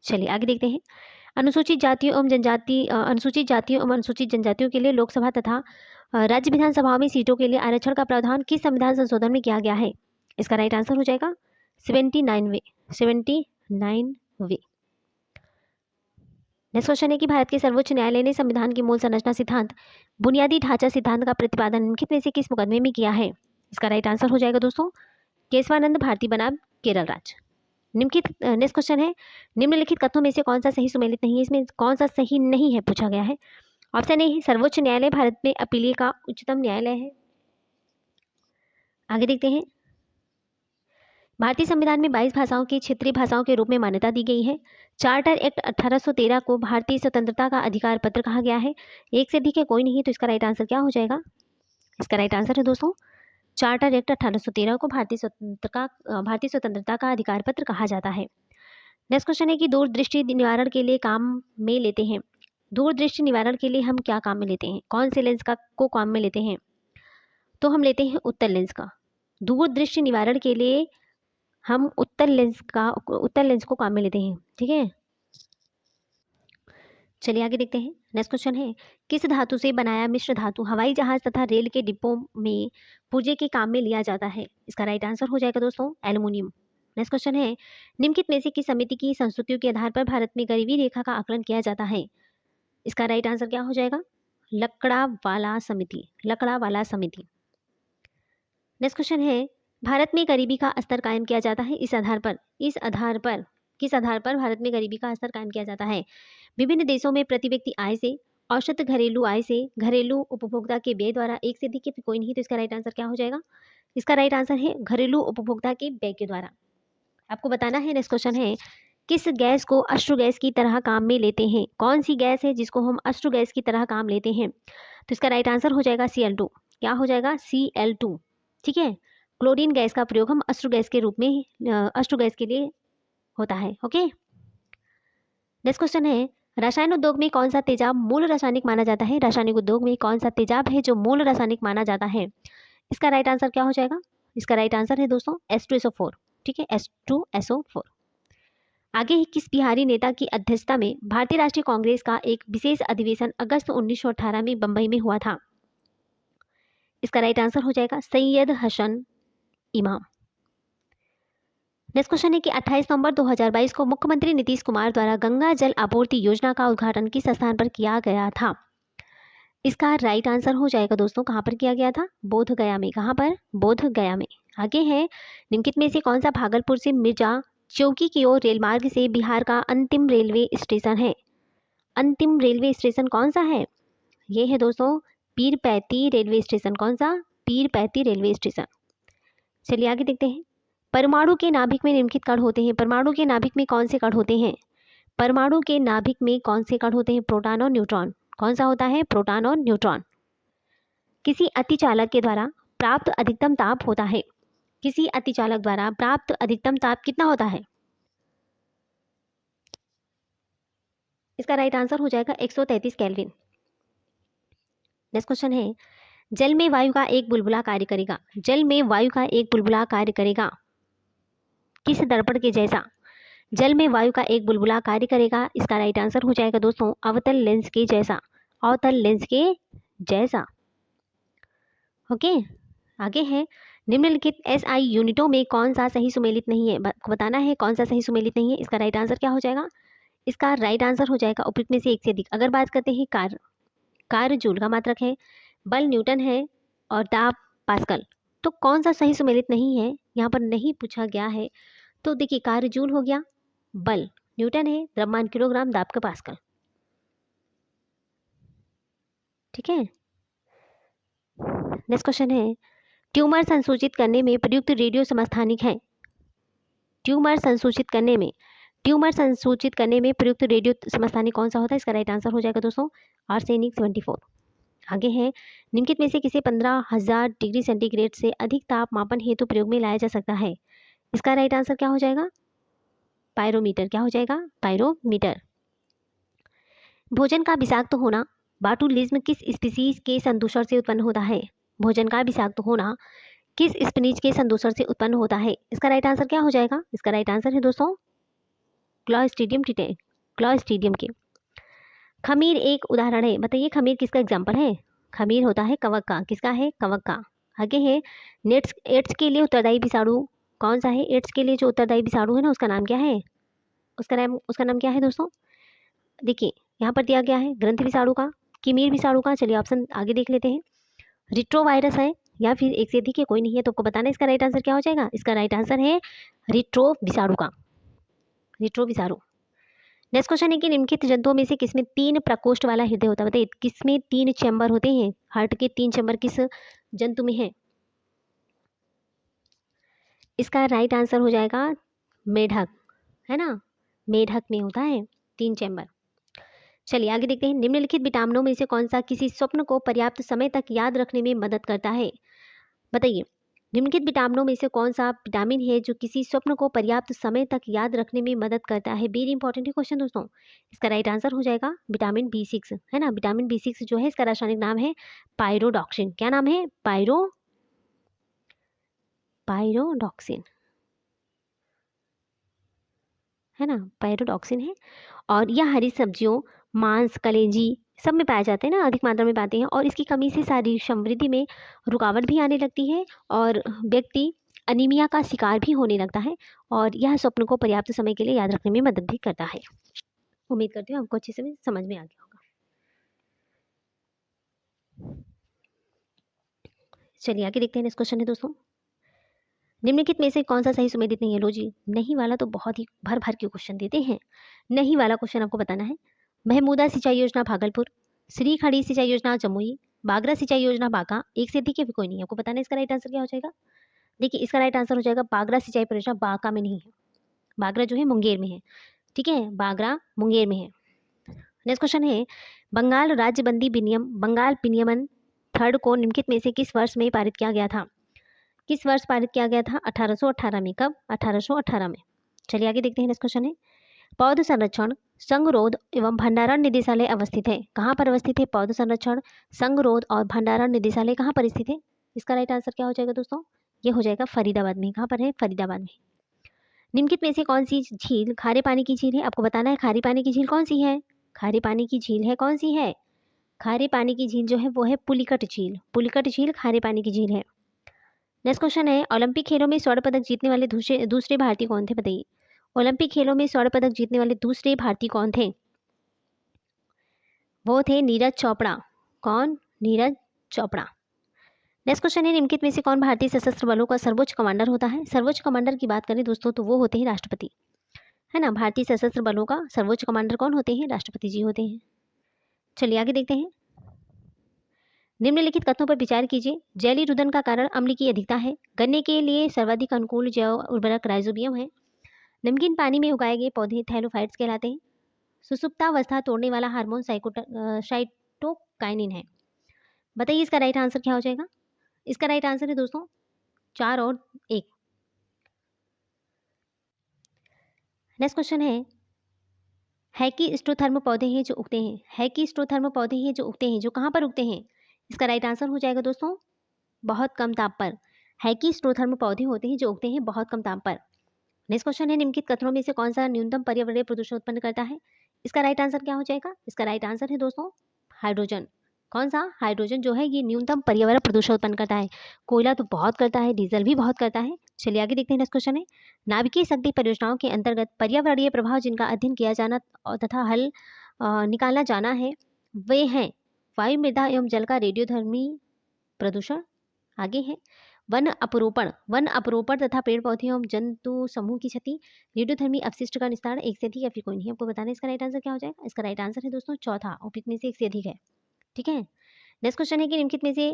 चलिए आगे देखते हैं। अनुसूचित जातियों एवं अनुसूचित जनजातियों के लिए लोकसभा तथा राज्य विधानसभाओं में सीटों के लिए आरक्षण का प्रावधान किस संविधान संशोधन में किया गया है? इसका राइट आंसर हो जाएगा 79वे। नेक्स्ट क्वेश्चन है कि भारत के सर्वोच्च न्यायालय ने संविधान की मूल संरचना सिद्धांत बुनियादी ढांचा सिद्धांत का प्रतिपादन निम्नलिखित में से किस मुकदमे में किया है? इसका राइट आंसर हो जाएगा दोस्तों केशवानंद भारती बनाम केरल राज्य। नेक्स्ट क्वेश्चन है, निम्नलिखित कथनों में से कौन सा सही सुमेलित नहीं है? इसमें कौन सा सही नहीं है पूछा गया है। ऑप्शन ए, सर्वोच्च न्यायालय भारत में अपीलीय का उच्चतम न्यायालय है। आगे देखते हैं। भारतीय संविधान में 22 भाषाओं की क्षेत्रीय भाषाओं के रूप में मान्यता दी गई है। चार्टर एक्ट 1813 को भारतीय स्वतंत्रता का अधिकार पत्र कहा गया है। एक से अधिक है, कोई नहीं। तो इसका राइट आंसर क्या हो जाएगा? इसका राइट आंसर है दोस्तों चार्टर एक्ट 1813 को भारतीय स्वतंत्रता का अधिकार पत्र कहा जाता है। नेक्स्ट क्वेश्चन है कि दूरदृष्टि निवारण के लिए काम में लेते हैं। दूरदृष्टि निवारण के लिए हम क्या काम में लेते हैं? कौन से लेंस को काम में लेते हैं? तो हम लेते हैं उत्तल लेंस का। दूरदृष्टि निवारण के लिए हम उत्तल लेंस को काम में लेते हैं। ठीक है। चलिए आगे देखते हैं। नेक्स्ट क्वेश्चन है, किस धातु से बनाया मिश्र धातु हवाई जहाज तथा रेल के डिब्बों में पूर्जे के काम में लिया जाता है? इसका राइट आंसर हो जाएगा दोस्तों एल्युमिनियम। नेक्स्ट क्वेश्चन है, निम्नलिखित में से किस समिति की संस्तुतियों के आधार पर भारत में गरीबी रेखा का आकलन किया जाता है? इसका राइट आंसर क्या हो जाएगा? लकड़ावाला समिति। लकड़ावाला समिति। नेक्स्ट क्वेश्चन है, भारत में गरीबी का स्तर कायम किया जाता है किस आधार पर भारत में गरीबी का स्तर कायम किया जाता है? विभिन्न देशों में प्रति व्यक्ति आय से, औसत घरेलू आय से, घरेलू उपभोक्ता के व्यय द्वारा, एक से अधिक या फिर कोई नहीं। तो इसका राइट आंसर क्या हो जाएगा? इसका राइट आंसर है घरेलू उपभोक्ता के व्यय के द्वारा। आपको बताना है। नेक्स्ट क्वेश्चन है, किस गैस को अश्रु गैस की तरह काम में लेते हैं? कौन सी गैस है जिसको हम अश्रु गैस की तरह काम लेते हैं? तो इसका राइट आंसर हो जाएगा Cl2। क्या हो जाएगा? Cl2। ठीक है, क्लोरीन गैस का प्रयोग हम अश्रु गैस के रूप में अश्रु गैस के लिए होता है। ओके, नेक्स्ट क्वेश्चन है, रसायन उद्योग में कौन सा तेजाब मूल रासायनिक माना जाता है? रासायनिक उद्योग में कौन सा तेजाब है जो मूल रासायनिक माना जाता है? इसका राइट आंसर क्या हो जाएगा? इसका राइट आंसर है दोस्तों H2SO4। ठीक है, H2SO4। आगे ही किस बिहारी नेता की अध्यक्षता में भारतीय राष्ट्रीय कांग्रेस का एक विशेष अधिवेशन अगस्त 1918 में बंबई में हुआ था? इसका राइट आंसर हो जाएगा सैयद हसन इमाम। नेक्स्ट क्वेश्चन है कि 28 नवंबर 2022 को मुख्यमंत्री नीतीश कुमार द्वारा गंगा जल आपूर्ति योजना का उद्घाटन किस स्थान पर किया गया था? इसका राइट आंसर हो जाएगा दोस्तों, कहाँ पर किया गया था? बोध गया में। कहाँ पर? बोध गया में। आगे है, निम्नलिखित में से कौन सा भागलपुर से मिर्जा चौकी की ओर रेल मार्ग से बिहार का अंतिम रेलवे स्टेशन है? अंतिम रेलवे स्टेशन कौन सा है? ये है दोस्तों पीरपैंती रेलवे स्टेशन। कौन सा? Pirpainti railway station. चलिए आगे देखते हैं, परमाणु के नाभिक में निम्नलिखित कण होते हैं? परमाणु के नाभिक में कौन से कण होते हैं? परमाणु के नाभिक में कौन से कण होते हैं? प्रोटॉन और न्यूट्रॉन। कौन सा होता है? प्रोटॉन और न्यूट्रॉन। किसी अतिचालक के द्वारा प्राप्त अधिकतम ताप होता है? किसी अतिचालक द्वारा प्राप्त अधिकतम ताप कितना होता है? इसका राइट आंसर हो जाएगा 133 केल्विन। नेक्स्ट क्वेश्चन है, जल में वायु का एक बुलबुला कार्य करेगा। जल में वायु का एक बुलबुला कार्य करेगा किस दर्पण के जैसा? जल में वायु का एक बुलबुला कार्य करेगा। इसका राइट आंसर हो जाएगा दोस्तों अवतल लेंस के जैसा। अवतल लेंस के जैसा। ओके, आगे है, निम्नलिखित SI यूनिटों में कौन सा सही सुमेलित नहीं है? बताना है कौन सा सही सुमेलित नहीं है। इसका राइट आंसर क्या हो जाएगा? इसका राइट आंसर हो जाएगा उपयुक्त में से एक से अधिक। अगर बात करते हैं कार्य जूल का मात्रक है, बल न्यूटन है और दाब पास्कल, तो कौन सा सही सुमेलित नहीं है? यहाँ पर नहीं पूछा गया है। तो देखिए, कार्य जूल हो गया, बल न्यूटन है, द्रव्यमान किलोग्राम, दाब का पास्कल। ठीक है, नेक्स्ट क्वेश्चन है, ट्यूमर संसूचित करने में प्रयुक्त रेडियो समस्थानिक है? ट्यूमर संसूचित करने में प्रयुक्त रेडियो समस्थानिक कौन सा होता है? इसका राइट आंसर हो जाएगा दोस्तों आर्सेनिक 74। आगे है, निम्नलिखित में से किसे 15,000 डिग्री सेंटीग्रेड से अधिक तापमापन हेतु प्रयोग में लाया जा सकता है? इसका राइट आंसर क्या हो जाएगा? पायरोमीटर। क्या हो जाएगा? पायरोमीटर। भोजन का विषाक्त होना बाटुलिज्म किस स्पीसीज के संदूषण से उत्पन्न होता है? भोजन का विषाक्त होना किस स्पीसीज के संदूषण से उत्पन्न होता है? इसका राइट आंसर क्या हो जाएगा? इसका राइट आंसर है दोस्तों क्लॉस्ट्रीडियम के। खमीर एक उदाहरण है, बताइए खमीर किसका एग्जाम्पल है? खमीर होता है कवक का। किसका है? कवक का। आगे है, एड्स के लिए उत्तरदायी विषाणु कौन सा है? एड्स के लिए जो उत्तरदायी विषाणु है ना, उसका नाम क्या है? उसका नाम क्या है दोस्तों? देखिए, यहाँ पर दिया गया है ग्रंथ विषाणु का, किमीर विषाणु का। चलिए ऑप्शन आगे देख लेते हैं, रिट्रोवायरस है या फिर एक से अधिक है, कोई नहीं है। तो आपको बताना है इसका राइट आंसर क्या हो जाएगा? इसका राइट आंसर है रिट्रो विषाणु का, रिट्रो विषाणु। नेक्स्ट क्वेश्चन है कि निम्नलिखित जंतुओं में से किसमें 3 प्रकोष्ठ वाला हृदय होता है? बताइए किसमें 3 चैम्बर होते हैं? हार्ट के 3 चैम्बर किस जंतु में है? इसका राइट आंसर हो जाएगा मेढक, है ना, मेढक में होता है 3 चैम्बर। चलिए आगे देखते हैं, निम्नलिखित विटामिनों में से कौन सा किसी स्वप्न को पर्याप्त समय तक याद रखने में मदद करता है? बताइए, निम्नलिखित विटामिनों में से कौन सा विटामिन है जो किसी स्वप्न को पर्याप्त समय तक याद रखने में मदद करता है? वेरी इंपॉर्टेंट है क्वेश्चन दोस्तों। इसका राइट आंसर हो जाएगा विटामिन B6, है ना। विटामिन B6 जो है, इसका रासायनिक नाम है पायरोडॉक्सिन। क्या नाम है? पायरोडॉक्सिन, है ना, पायरोडॉक्सिन है। और यह हरी सब्जियों, मांस, कलेजी सब में पाए जाते हैं ना, अधिक मात्रा में पाते हैं। और इसकी कमी से शारीरिक समृद्धि में रुकावट भी आने लगती है और व्यक्ति अनीमिया का शिकार भी होने लगता है। और यह स्वप्न को पर्याप्त समय के लिए याद रखने में मदद भी करता है। उम्मीद करती हूँ आपको अच्छे से समझ में आ गया होगा। चलिए आगे देखते हैं। नेक्स्ट क्वेश्चन है दोस्तों, निम्नलिखित में से कौन सा सही सुमेलित नहीं है? लो जी, नहीं वाला तो बहुत ही भर भर के क्वेश्चन देते हैं। नहीं वाला क्वेश्चन आपको बताना है। महमूदा सिंचाई योजना भागलपुर, श्री खड़ी सिंचाई योजना जमुई, बागरा सिंचाई योजना बांका, एक से अधिक है, कोई नहीं है। आपको बताना है इसका राइट आंसर क्या हो जाएगा। देखिए, इसका राइट आंसर हो जाएगा बागरा सिंचाई परियोजना बांका में नहीं है, बागरा जो है मुंगेर में है। ठीक है, बागरा मुंगेर में है। नेक्स्ट क्वेश्चन है, बंगाल राज्य बंदी विनियम बंगाल विनियमन थर्ड को निम्नलिखित में से किस वर्ष में पारित किया गया था? किस वर्ष पारित किया गया था? 1818 में। कब? 1818 में। चलिए आगे देखते हैं। नेक्स्ट क्वेश्चन है, पौध संरक्षण संगरोध एवं भंडारण निदेशालय अवस्थित है। कहाँ पर अवस्थित है? पौध संरक्षण संगरोध और भंडारण निदेशालय कहाँ पर स्थित है? इसका राइट आंसर क्या हो जाएगा दोस्तों? ये हो जाएगा फरीदाबाद में। कहाँ पर है? फरीदाबाद में। निम्नलिखित में से कौन सी झील खारे पानी की झील है? आपको बताना है खारी पानी की झील कौन सी है। खारे पानी की झील है कौन सी है? खारे पानी की झील जो है वो है पुलिकट झील। पुलिकट झील खारे पानी की झील है। नेक्स्ट क्वेश्चन है, ओलंपिक खेलों में स्वर्ण पदक जीतने वाले दूसरे भारतीय कौन थे? बताइए। ओलंपिक खेलों में स्वर्ण पदक जीतने वाले दूसरे भारतीय कौन थे? वो थे नीरज चोपड़ा। कौन? नीरज चोपड़ा। नेक्स्ट क्वेश्चन है, निम्नलिखित में से कौन भारतीय सशस्त्र बलों का सर्वोच्च कमांडर होता है? सर्वोच्च कमांडर की बात करें दोस्तों तो वो होते हैं राष्ट्रपति, है ना। भारतीय सशस्त्र बलों का सर्वोच्च कमांडर कौन होते हैं? राष्ट्रपति जी होते हैं। चलिए आगे देखते हैं। निम्नलिखित कथनों पर विचार कीजिए। जैली रुदन का कारण अम्ल की अधिकता है। गन्ने के लिए सर्वाधिक अनुकूल जैव उर्वरक राइजोबियम है। नमकीन पानी में उगाए गए पौधे थैलोफाइट्स कहलाते हैं। सुसुप्तावस्था तोड़ने वाला हार्मोन साइटोकाइनिन है। बताइए इसका राइट आंसर क्या हो जाएगा। इसका राइट आंसर है दोस्तों 4 और 1। नेक्स्ट क्वेश्चन है कि स्टोथर्म पौधे हैं जो उगते हैं। है कि स्टोथर्म पौधे हैं जो उगते हैं, जो कहाँ पर उगते हैं? इसका राइट आंसर हो जाएगा दोस्तों बहुत कम ताप पर। है कि स्टोथर्म पौधे होते हैं जो उगते हैं बहुत कम ताप पर। नेक्स्ट क्वेश्चन है, निम्नलिखित कथनों में से कौन सा न्यूनतम पर्यावरणीय प्रदूषण उत्पन्न करता है? इसका राइट आंसर क्या हो जाएगा। इसका राइट आंसर है दोस्तों हाइड्रोजन। कौन सा? हाइड्रोजन जो है ये न्यूनतम पर्यावरण प्रदूषण उत्पन्न करता है। कोयला तो बहुत करता है, डीजल भी बहुत करता है। चलिए आगे देखते हैं। नेक्स्ट क्वेश्चन है, नाभिकीय शक्ति परियोजनाओं के अंतर्गत पर्यावरणीय प्रभाव जिनका अध्ययन किया जाना तथा हल निकालना जाना है वे हैं वायु, मृदा एवं जल का रेडियोधर्मी प्रदूषण। आगे है वन अपरोपण तथा पेड़ पौधे एवं जंतु समूह की क्षति, रेडियोधर्मी अपशिष्ट का निस्तारण, एक से अधिक या फिर कोई नहीं। आपको बताना है इसका राइट आंसर क्या हो जाएगा। इसका राइट आंसर है दोस्तों चौथा, उपयुक्त में से एक से अधिक है। ठीक है। नेक्स्ट क्वेश्चन है कि निम्नलिखित में से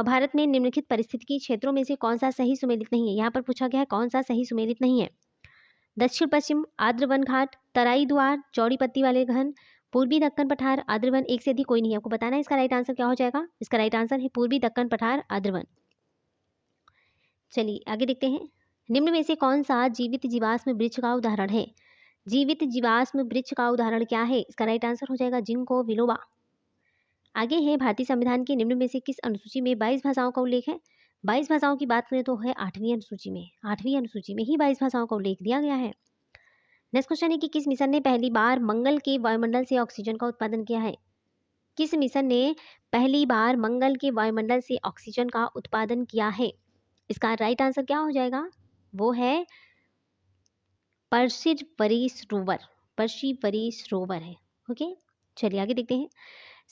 भारत में निम्नलिखित परिस्थितिकी क्षेत्रों में से कौन सा सही सुमेलित नहीं है। यहाँ पर पूछा गया है कौन सा सही सुमेलित नहीं है। दक्षिण पश्चिम आर्द्र वन घाट, तराई द्वार, चौड़ी पत्ती वाले घन, पूर्वी दक्कन पठार, आर्द्र वन, एक से अधिक कोई नहीं है। आपको बताना है इसका राइट आंसर क्या हो जाएगा। इसका राइट आंसर है पूर्वी दक्कन पठार आर्द्र वन। चलिए आगे देखते हैं। निम्न में से कौन सा जीवित जीवाश्म वृक्ष का उदाहरण है। जीवित जीवाश्म वृक्ष का उदाहरण क्या है। इसका राइट आंसर हो जाएगा जिंको बिलोबा। आगे है, भारतीय संविधान के निम्न में से किस अनुसूची में 22 भाषाओं का उल्लेख है। 22 भाषाओं की बात करें तो है 8वीं अनुसूची में। 8वीं अनुसूची में ही 22 भाषाओं का उल्लेख दिया गया है। नेक्स्ट क्वेश्चन है कि किस मिशन ने पहली बार मंगल के वायुमंडल से ऑक्सीजन का उत्पादन किया है। किस मिशन ने पहली बार मंगल के वायुमंडल से ऑक्सीजन का उत्पादन किया है। इसका राइट आंसर क्या हो जाएगा। वो है पर्सिवरीस रोवर। पर्सिवरीस रोवर है। ओके। चलिए आगे देखते हैं।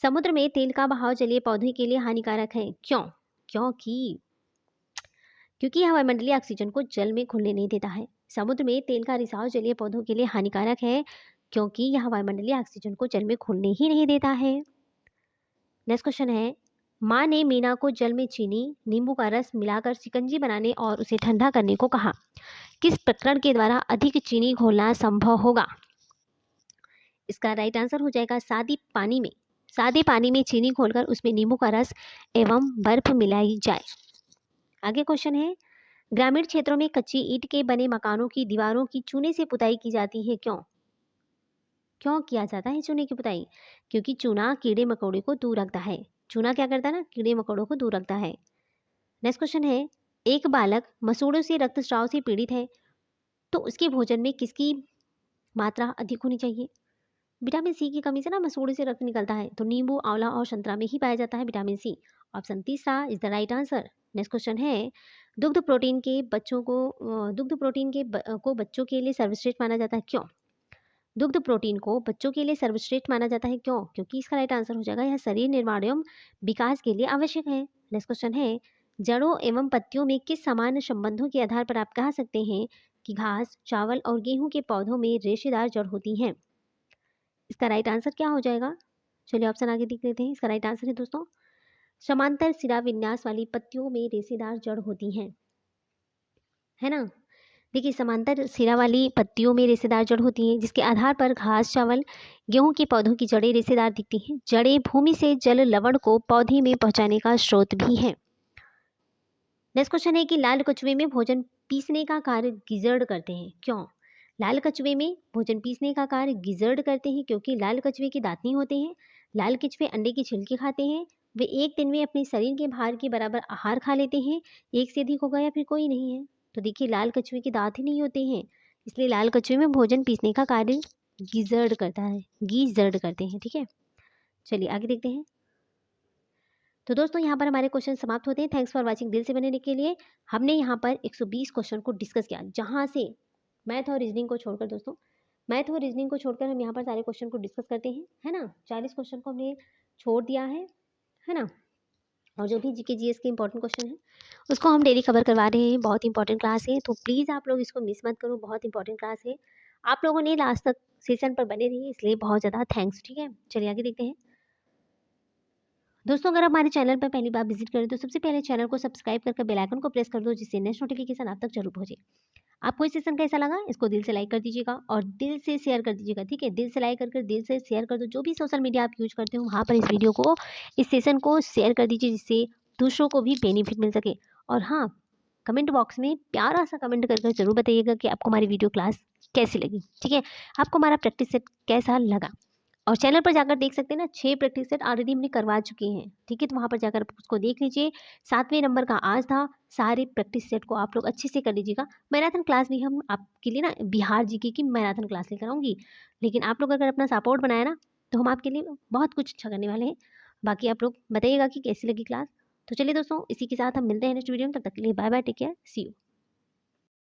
समुद्र में तेल का बहाव जलीय पौधे के लिए हानिकारक है। क्यों? क्योंकि यह वायुमंडलीय ऑक्सीजन को जल में घुलने नहीं देता है। समुद्र में तेल का रिसाव जलीय पौधों के लिए हानिकारक है क्योंकि यह वायुमंडलीय ऑक्सीजन को जल में घुलने ही नहीं देता है। नेक्स्ट क्वेश्चन है, माँ ने मीना को जल में चीनी नींबू का रस मिलाकर शिकंजी बनाने और उसे ठंडा करने को कहा। किस प्रकरण के द्वारा अधिक चीनी घोलना संभव होगा। इसका राइट आंसर हो जाएगा सादे पानी में चीनी घोलकर उसमें नींबू का रस एवं बर्फ मिलाई जाए। आगे क्वेश्चन है, ग्रामीण क्षेत्रों में कच्ची ईंट के बने मकानों की दीवारों की चूने से पुताई की जाती है। क्यों किया जाता है चूने की पुताई। क्योंकि चूना कीड़े मकोड़े को दूर रखता है। चूना क्या करता है ना, कीड़े मकोड़ों को दूर रखता है। नेक्स्ट क्वेश्चन है, एक बालक मसूड़ों से रक्तस्राव से पीड़ित है तो उसके भोजन में किसकी मात्रा अधिक होनी चाहिए। विटामिन सी की कमी से ना मसूड़े से रक्त निकलता है, तो नींबू, आंवला और संतरा में ही पाया जाता है विटामिन सी। ऑप्शन तीसरा is the right answer. Next question है, दुग्ध प्रोटीन को बच्चों के लिए सर्वश्रेष्ठ माना जाता है। क्यों? दुग्ध प्रोटीन को बच्चों के लिए सर्वश्रेष्ठ माना जाता है। क्योंकि इसका राइट आंसर हो जाएगा यह शरीर निर्माण एवं विकास के लिए आवश्यक है। नेक्स्ट क्वेश्चन है, जड़ों एवं पत्तियों में किस सामान्य संबंधों के आधार पर आप कह सकते हैं कि घास, चावल और गेहूं के पौधों में रेशेदार जड़ होती हैं? इसका राइट आंसर क्या हो जाएगा? चलिए ऑप्शन आगे देख लेते हैं। इसका राइट आंसर है दोस्तों, समांतर सिरा विन्यास वाली पत्तियों में रेशेदार जड़ होती हैं, है ना। देखिए, समांतर सिरा वाली पत्तियों में रेशेदार जड़ होती हैं, जिसके आधार पर घास, चावल, गेहूं के पौधों की जड़ें रेशेदार दिखती हैं। जड़ें भूमि से जल लवण को पौधे में पहुंचाने का स्रोत भी हैं। नेक्स्ट क्वेश्चन है कि लाल कछुए में भोजन पीसने का कार्य गिजर्ड करते हैं, क्यों? लाल कछुए में भोजन पीसने का कार्य गिजर्ड करते हैं क्योंकि लाल कछुए के दांत नहीं होते हैं। लाल कछुए अंडे की छिलके खाते हैं। वे एक दिन में अपने शरीर के भार के बराबर आहार खा लेते हैं। एक से अधिक होगा या फिर कोई नहीं है। तो देखिए, लाल कछुए के दांत ही नहीं होते हैं, इसलिए लाल कछुए में भोजन पीसने का कार्य गिजर्ड करता है, गीजर्ड करते हैं। ठीक है, चलिए आगे देखते हैं। तो दोस्तों, यहाँ पर हमारे क्वेश्चन समाप्त होते हैं। Thanks for watching. दिल से बनने के लिए हमने यहाँ पर 120 क्वेश्चन को डिस्कस किया, जहाँ से मैथ और रीजनिंग को छोड़कर दोस्तों, मैथ और रीजनिंग को छोड़कर हम यहाँ पर सारे क्वेश्चन को डिस्कस करते हैं, है ना। 40 क्वेश्चन को हमने छोड़ दिया है ना। और जो भी जीके जीएस के इंपॉर्टेंट क्वेश्चन है उसको हम डेली कवर करवा रहे हैं। बहुत इंपॉर्टेंट क्लास है, तो प्लीज़ आप लोग इसको मिस मत करो। बहुत इंपॉर्टेंट क्लास है, आप लोगों ने लास्ट तक सेशन पर बने रही, इसलिए बहुत ज़्यादा थैंक्स। ठीक है, चलिए आगे देखते हैं। दोस्तों, अगर आप हमारे चैनल पर पहली बार विजिट करें तो सबसे पहले चैनल को सब्सक्राइब करके बेल आइकन को प्रेस कर दो, जिससे नेक्स्ट नोटिफिकेशन आप तक जरूर पहुंचे। आपको ये सेशन कैसा लगा, इसको दिल से लाइक कर दीजिएगा और दिल से शेयर कर दीजिएगा। ठीक है, दिल से लाइक कर दिल से शेयर कर दो। जो भी सोशल मीडिया आप यूज करते हो वहाँ पर इस वीडियो को, इस सेशन को शेयर कर दीजिए, जिससे दूसरों को भी बेनिफिट मिल सके। और हाँ, कमेंट बॉक्स में प्यारा सा कमेंट कर जरूर बताइएगा कि आपको हमारी वीडियो क्लास कैसी लगी। ठीक है, आपको हमारा प्रैक्टिस सेट कैसा लगा। और चैनल पर जाकर देख सकते हैं ना, 6 प्रैक्टिस सेट ऑलरेडी हमने करवा चुके हैं। ठीक है, तो वहाँ पर जाकर उसको देख लीजिए। 7वें नंबर का आज था। सारे प्रैक्टिस सेट को आप लोग अच्छे से कर लीजिएगा। मैराथन क्लास भी हम आपके लिए ना बिहार जीके की मैराथन क्लास लेकर आऊँगी, लेकिन आप लोग अगर अपना सपोर्ट बनाया ना तो हम आपके लिए बहुत कुछ अच्छा करने वाले हैं। बाकी आप लोग बताइएगा कि कैसी लगी क्लास। तो चलिए दोस्तों, इसी के साथ हम मिलते हैं नेक्स्ट वीडियो में। तब तक के लिए bye bye, take care, see you.